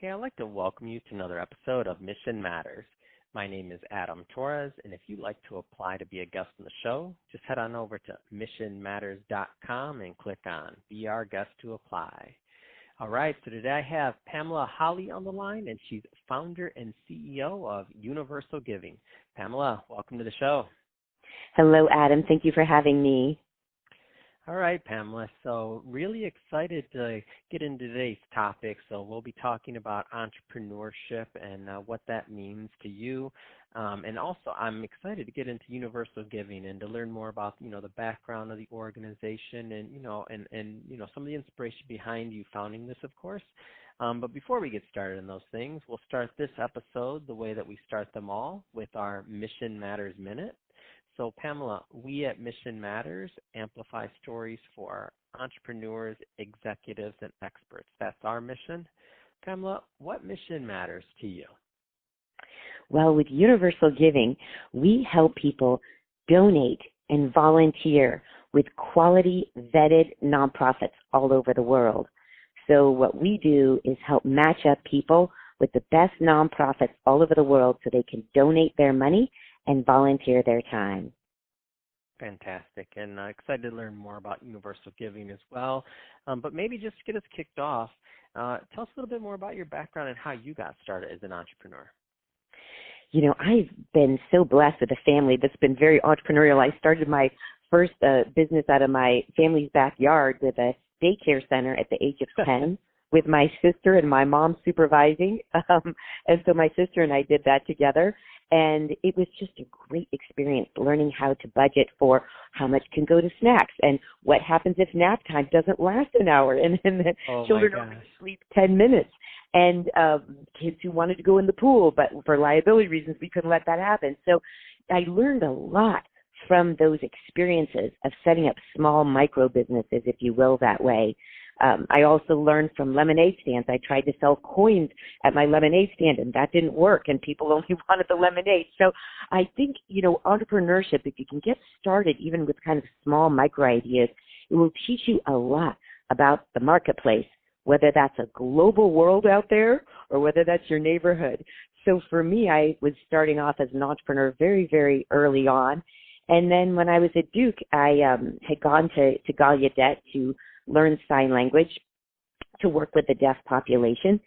Hey, I'd like to welcome you to another episode of Mission Matters. My name is Adam Torres, and if you'd like to apply to be a guest on the show, just head on over to missionmatters.com and click on Be Our Guest to apply. All right, so today I have Pamela Holly on the line, and she's founder and CEO of Universal Giving. Pamela, welcome to the show. Hello, Adam. Thank you for having me. All right, Pamela. So really excited to get into today's topic. So we'll be talking about entrepreneurship and what that means to you. And also I'm excited to get into Universal Giving and to learn more about, the background of the organization and, some of the inspiration behind you founding this, of course. But before we get started in those things, we'll start this episode the way that we start them all with our Mission Matters Minute. So, Pamela, we at Mission Matters amplify stories for entrepreneurs, executives, and experts. That's our mission. Pamela, what mission matters to you? Well, with Universal Giving, we help people donate and volunteer with quality, vetted nonprofits all over the world. So what we do is help match up people with the best nonprofits all over the world so they can donate their money and volunteer their time. Fantastic, and excited to learn more about Universal Giving as well. But maybe just to get us kicked off, tell us a little bit more about your background and how you got started as an entrepreneur. I've been so blessed with a family that's been very entrepreneurial. I started my first business out of my family's backyard with a daycare center at the age of 10. With my sister and my mom supervising. And so my sister and I did that together. And it was just a great experience learning how to budget for how much can go to snacks and what happens if nap time doesn't last an hour and the children only sleep 10 minutes. And kids who wanted to go in the pool, but for liability reasons, we couldn't let that happen. So I learned a lot from those experiences of setting up small micro businesses, if you will, that way. I also learned from lemonade stands. I tried to sell coins at my lemonade stand, and that didn't work, and people only wanted the lemonade. So I think, entrepreneurship, if you can get started even with kind of small micro ideas, it will teach you a lot about the marketplace, whether that's a global world out there or whether that's your neighborhood. So for me, I was starting off as an entrepreneur very, very early on. And then when I was at Duke, I had gone to Gallaudet to learn sign language to work with the deaf population.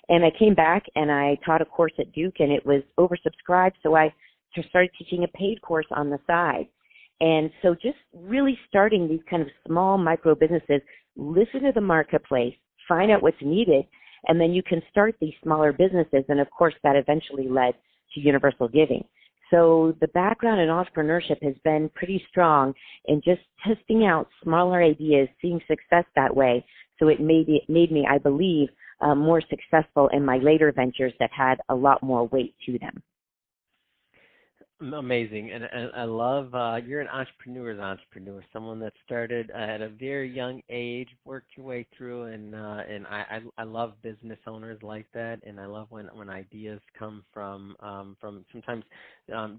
And I came back and I taught a course at Duke, and it was oversubscribed, so I started teaching a paid course on the side. And so just really starting these kind of small micro businesses, listen to the marketplace, find out what's needed, and then you can start these smaller businesses. And of course, that eventually led to Universal Giving. So the background in entrepreneurship has been pretty strong in just testing out smaller ideas, seeing success that way. So it made me, I believe, more successful in my later ventures that had a lot more weight to them. Amazing, and I love you're an entrepreneur's entrepreneur, someone that started at a very young age, worked your way through, and I love business owners like that, and I love when ideas come from sometimes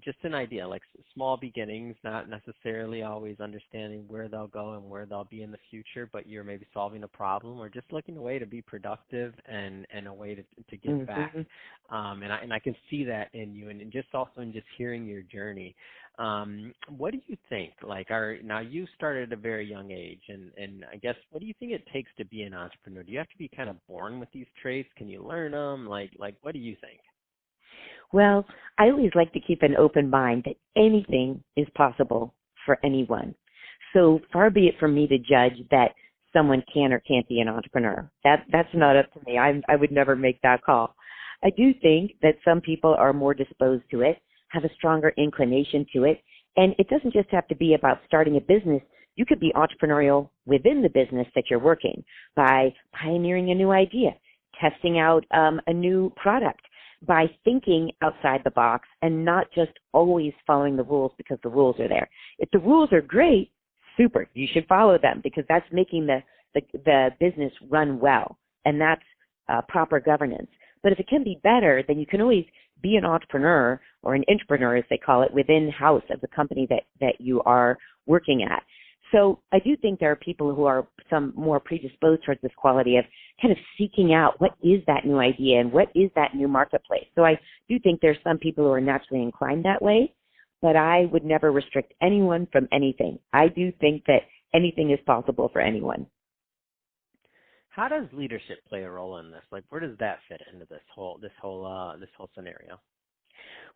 just an idea, like small beginnings, not necessarily always understanding where they'll go and where they'll be in the future, but you're maybe solving a problem or just looking a way to be productive and a way to give back, and I can see that in you, and just also in just hearing your journey. What do you think? Now you started at a very young age, and I guess what do you think it takes to be an entrepreneur? Do you have to be kind of born with these traits? Can you learn them? Like what do you think? Well, I always like to keep an open mind that anything is possible for anyone. So far be it from me to judge that someone can or can't be an entrepreneur. That's not up to me. I would never make that call. I do think that some people are more disposed to it, have a stronger inclination to it. And it doesn't just have to be about starting a business. You could be entrepreneurial within the business that you're working by pioneering a new idea, testing out a new product, by thinking outside the box and not just always following the rules because the rules are there. If the rules are great, super, you should follow them because that's making the business run well, and that's proper governance. But if it can be better, then you can always be an entrepreneur or an intrapreneur, as they call it, within house of the company that you are working at. So I do think there are people who are some more predisposed towards this quality of kind of seeking out what is that new idea and what is that new marketplace. So I do think there's some people who are naturally inclined that way, but I would never restrict anyone from anything. I do think that anything is possible for anyone. How does leadership play a role in this? Like, where does that fit into this whole scenario?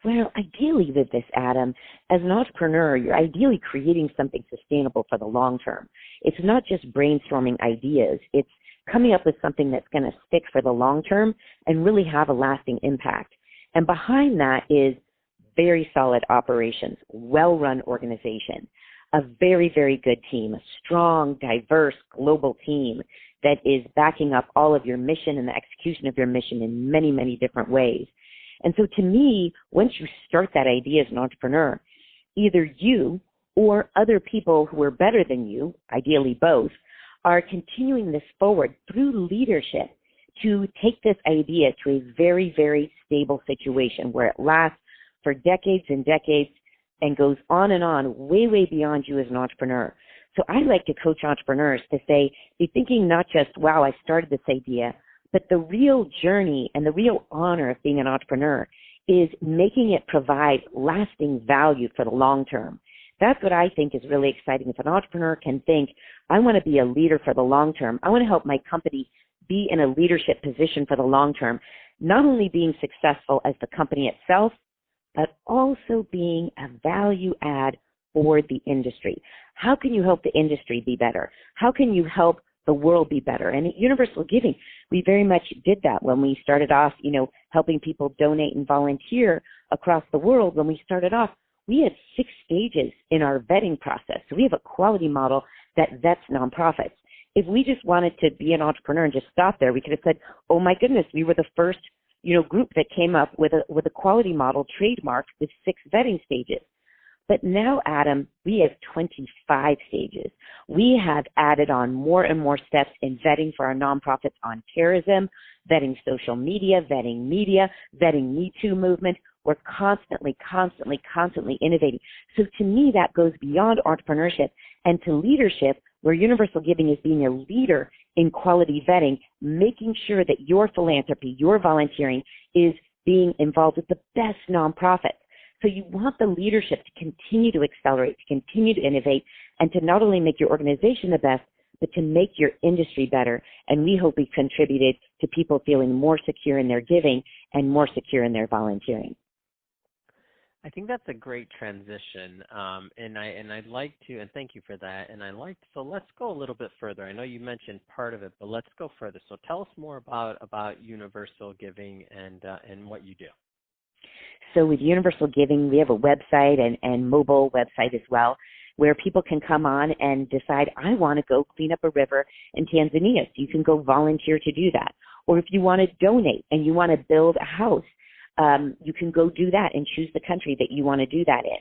Well, ideally with this, Adam, as an entrepreneur, you're ideally creating something sustainable for the long term. It's not just brainstorming ideas. It's coming up with something that's going to stick for the long term and really have a lasting impact. And behind that is very solid operations, well-run organization, a very, very good team, a strong, diverse, global team that is backing up all of your mission and the execution of your mission in many, many different ways. And so to me, once you start that idea as an entrepreneur, either you or other people who are better than you, ideally both, are continuing this forward through leadership to take this idea to a very, very stable situation where it lasts for decades and decades and goes on and on, way, way beyond you as an entrepreneur. So I like to coach entrepreneurs to say, be thinking not just, wow, I started this idea, but the real journey and the real honor of being an entrepreneur is making it provide lasting value for the long term. That's what I think is really exciting. If an entrepreneur can think, I want to be a leader for the long term, I want to help my company be in a leadership position for the long term, not only being successful as the company itself, but also being a value add for the industry. How can you help the industry be better? How can you help the world be better? And at Universal Giving, we very much did that when we started off, helping people donate and volunteer across the world. When we started off, we had 6 stages in our vetting process. So we have a quality model that vets nonprofits. If we just wanted to be an entrepreneur and just stop there, we could have said, oh my goodness, we were the first, group that came up with a quality model trademarked with 6 vetting stages. But now, Adam, we have 25 stages. We have added on more and more steps in vetting for our nonprofits on terrorism, vetting social media, vetting Me Too movement. We're constantly innovating. So to me, that goes beyond entrepreneurship and to leadership, where Universal Giving is being a leader in quality vetting, making sure that your philanthropy, your volunteering is being involved with the best nonprofits. So you want the leadership to continue to accelerate, to continue to innovate, and to not only make your organization the best, but to make your industry better. And we hope we've contributed to people feeling more secure in their giving and more secure in their volunteering. I think that's a great transition, and I'd like to, and thank you for that. And so let's go a little bit further. I know you mentioned part of it, but let's go further. So tell us more about Universal Giving and what you do. So with Universal Giving, we have a website and mobile website as well, where people can come on and decide, I want to go clean up a river in Tanzania. So you can go volunteer to do that. Or if you want to donate and you want to build a house, you can go do that and choose the country that you want to do that in.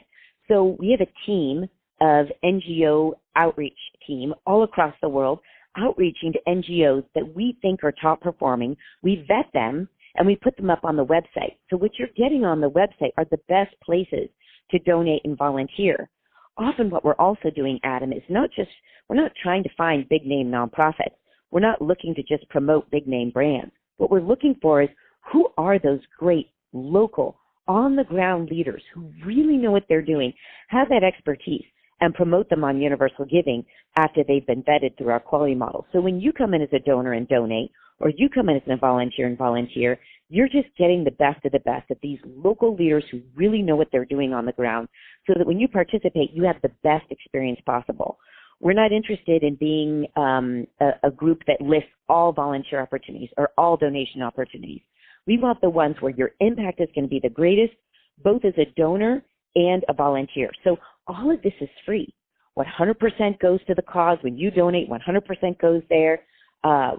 So we have a team of NGO outreach team all across the world, outreaching to NGOs that we think are top performing. We vet them and we put them up on the website. So what you're getting on the website are the best places to donate and volunteer. Often what we're also doing, Adam, is we're not trying to find big name nonprofits. We're not looking to just promote big name brands. What we're looking for is, who are those great local, on-the-ground leaders who really know what they're doing, have that expertise, and promote them on Universal Giving after they've been vetted through our quality model. So when you come in as a donor and donate, or you come in as a volunteer and volunteer, you're just getting the best of these local leaders who really know what they're doing on the ground, so that when you participate, you have the best experience possible. We're not interested in being a group that lists all volunteer opportunities or all donation opportunities. We want the ones where your impact is going to be the greatest, both as a donor and a volunteer. So all of this is free. 100% goes to the cause. When you donate, 100% goes there.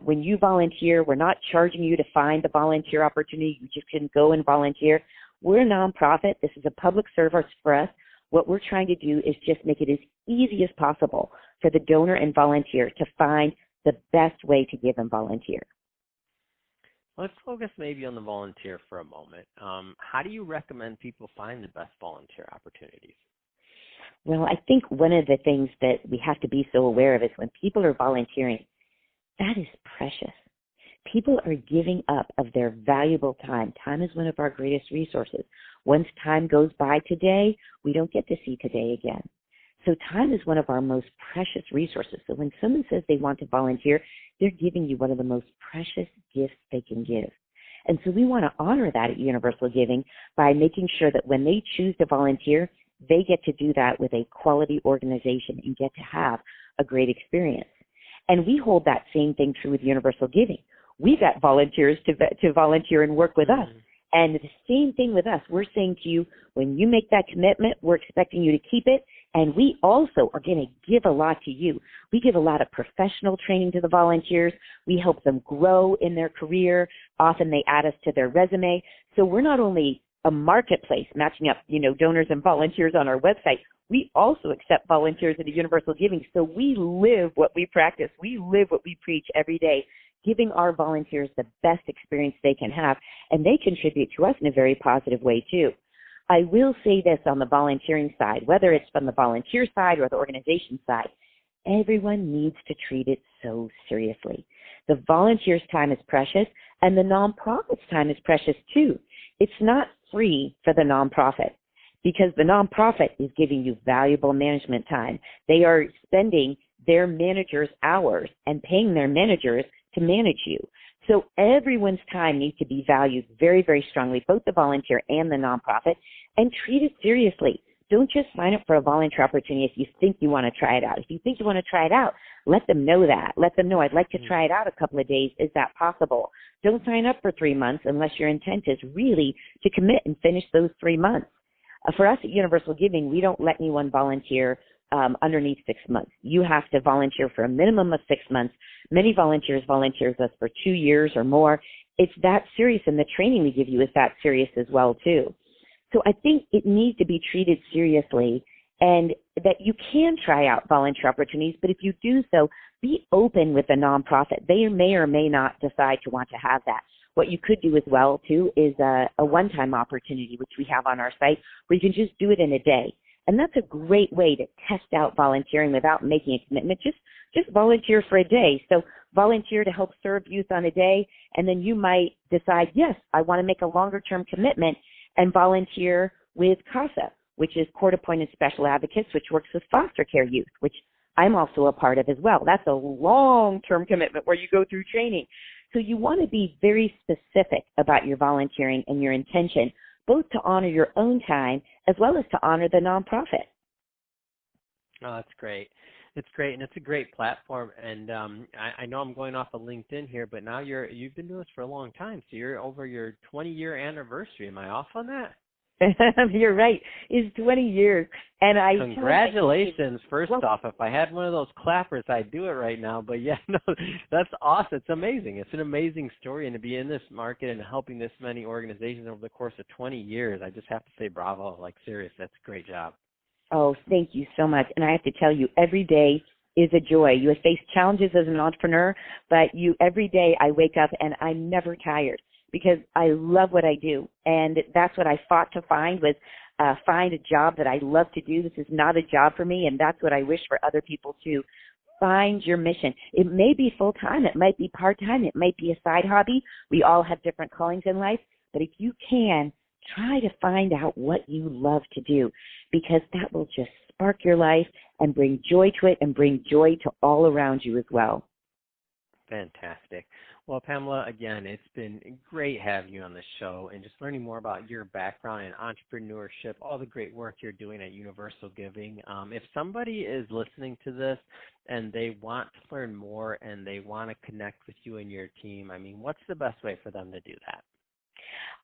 When you volunteer, we're not charging you to find the volunteer opportunity. You just can go and volunteer. We're a nonprofit. This is a public service for us. What we're trying to do is just make it as easy as possible for the donor and volunteer to find the best way to give and volunteer. Let's focus maybe on the volunteer for a moment. How do you recommend people find the best volunteer opportunities? Well, I think one of the things that we have to be so aware of is when people are volunteering, that is precious. People are giving up of their valuable time. Time is one of our greatest resources. Once time goes by today, we don't get to see today again. So time is one of our most precious resources. So when someone says they want to volunteer, they're giving you one of the most precious gifts they can give. And so we want to honor that at Universal Giving by making sure that when they choose to volunteer, they get to do that with a quality organization and get to have a great experience. And we hold that same thing true with Universal Giving. We got volunteers to volunteer and work with us. And the same thing with us. We're saying to you, when you make that commitment, we're expecting you to keep it. And we also are going to give a lot to you. We give a lot of professional training to the volunteers. We help them grow in their career. Often they add us to their resume. So we're not only a marketplace matching up, donors and volunteers on our website. We also accept volunteers at Universal Giving. So we live what we practice. We live what we preach every day, giving our volunteers the best experience they can have, and they contribute to us in a very positive way too. I will say this on the volunteering side, whether it's from the volunteer side or the organization side, everyone needs to treat it so seriously. The volunteer's time is precious, and the nonprofit's time is precious too. It's not free for the nonprofit because the nonprofit is giving you valuable management time. They are spending their managers' hours and paying their managers to manage you. So everyone's time needs to be valued very, very strongly, both the volunteer and the nonprofit, and treat it seriously. Don't just sign up for a volunteer opportunity if you think you want to try it out. If you think you want to try it out, let them know that. Let them know, I'd like to try it out a couple of days. Is that possible? Don't sign up for 3 months unless your intent is really to commit and finish those 3 months. For us at Universal Giving, we don't let anyone volunteer underneath 6 months. You have to volunteer for a minimum of 6 months. Many volunteers volunteer with us for 2 years or more. It's that serious, and the training we give you is that serious as well, too. So I think it needs to be treated seriously, and that you can try out volunteer opportunities, but if you do so, be open with the nonprofit. They may or may not decide to want to have that. What you could do as well, too, is a one-time opportunity, which we have on our site, where you can just do it in a day. And that's a great way to test out volunteering without making a commitment. Just volunteer for a day. So volunteer to help serve youth on a day, and then you might decide, yes, I want to make a longer-term commitment and volunteer with CASA, which is Court-Appointed Special Advocates, which works with foster care youth, which I'm also a part of as well. That's a long-term commitment where you go through training. So you want to be very specific about your volunteering and your intention, both to honor your own time as well as to honor the nonprofit. Oh, that's great. It's great, and it's a great platform. And I know I'm going off of LinkedIn here, but now you've been doing this for a long time, so you're over your 20-year anniversary. Am I off on that? You're right. It's 20 years. And Congratulations, first off. If I had one of those clappers, I'd do it right now. But yeah, no, that's awesome. It's amazing. It's an amazing story. And to be in this market and helping this many organizations over the course of 20 years, I just have to say bravo. Like, serious, that's a great job. Oh, thank you so much. And I have to tell you, every day is a joy. You face challenges as an entrepreneur, but every day I wake up and I'm never tired, because I love what I do. And that's what I fought to find, was find a job that I love to do. This is not a job for me, and that's what I wish for other people too. Find your mission. It may be full-time. It might be part-time. It might be a side hobby. We all have different callings in life. But if you can, try to find out what you love to do, because that will just spark your life and bring joy to it and bring joy to all around you as well. Fantastic. Well, Pamela, again, it's been great having you on the show and just learning more about your background in entrepreneurship, all the great work you're doing at Universal Giving. If somebody is listening to this and they want to learn more and they want to connect with you and your team, what's the best way for them to do that?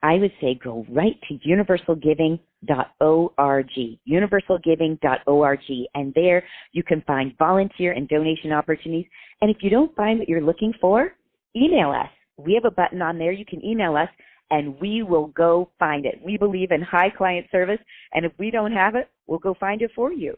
I would say go right to universalgiving.org, universalgiving.org, and there you can find volunteer and donation opportunities. And if you don't find what you're looking for, email us. We have a button on there. You can email us, and we will go find it. We believe in high client service, and if we don't have it, we'll go find it for you.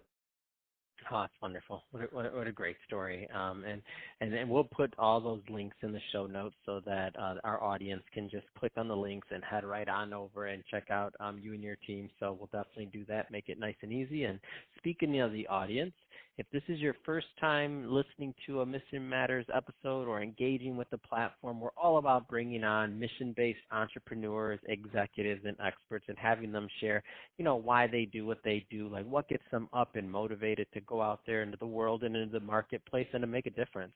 Oh, that's wonderful. What a great story. And we'll put all those links in the show notes so that our audience can just click on the links and head right on over and check out you and your team. So we'll definitely do that, make it nice and easy. And speaking of the audience, if this is your first time listening to a Mission Matters episode or engaging with the platform, we're all about bringing on mission-based entrepreneurs, executives, and experts and having them share, why they do what they do, like what gets them up and motivated to go out there into the world and into the marketplace and to make a difference.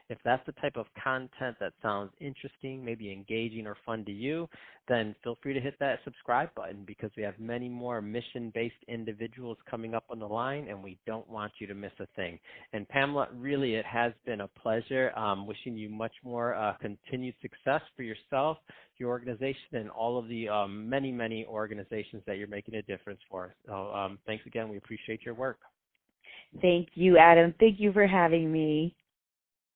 If that's the type of content that sounds interesting, maybe engaging or fun to you, then feel free to hit that subscribe button because we have many more mission-based individuals coming up on the line, and we don't want you to miss a thing. And Pamela, really, it has been a pleasure. Wishing you much more continued success for yourself, your organization, and all of the many, many organizations that you're making a difference for. So thanks again. We appreciate your work. Thank you, Adam. Thank you for having me.